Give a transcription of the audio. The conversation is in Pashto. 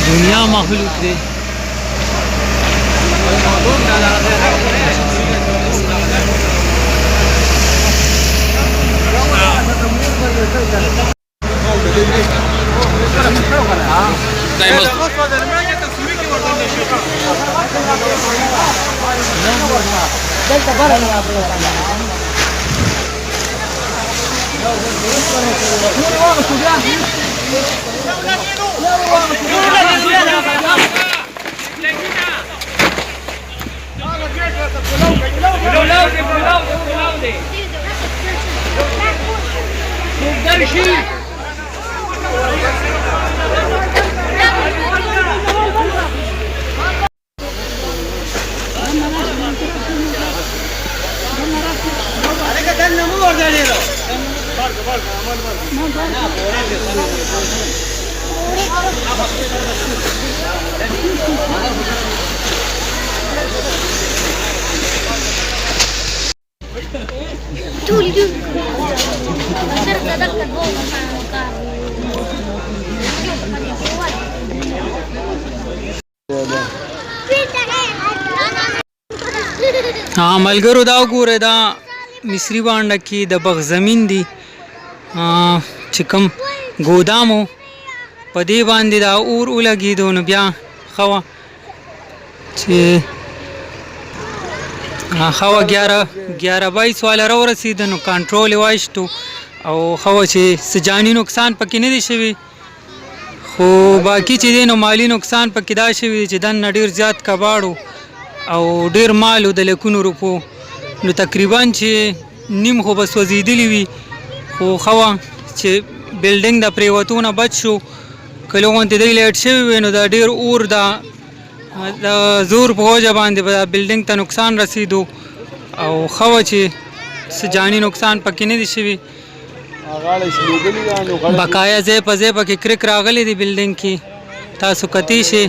दुनिया मखलूक दे हाँ मलगरो दा वګوره دا مصری باندې کې د بغ زمين دي چې کوم ګودامو په دې باندې دا اور ولګېدو نو بیا خوا چې خوا 11:22 والا راورسېده نو کنټرول یې وایسټو او خوا چې څه جاني نقصان پکې نه دی شوی خو باقي چې دی نو مالي نقصان پکې دا شوی چې دننه ډېر زیات کباړو او ډېر مالو د لکونو روپو نو تقریبا چې نیم خو به سوځېدلي وي خو خوا چې بلډینګ د پریوتو نه بچ شو که لغونتې دی لیټ شوي وي نو دا ډېر اور د زور په وجه باندې به بلډینګ ته نقصان رسېدو او خوا چې څه جاني نقصان پکې نه دی شوي بقایا ځای په ځای پکې کرک راغلی دی بلډینګ کې تاسو کتی شئ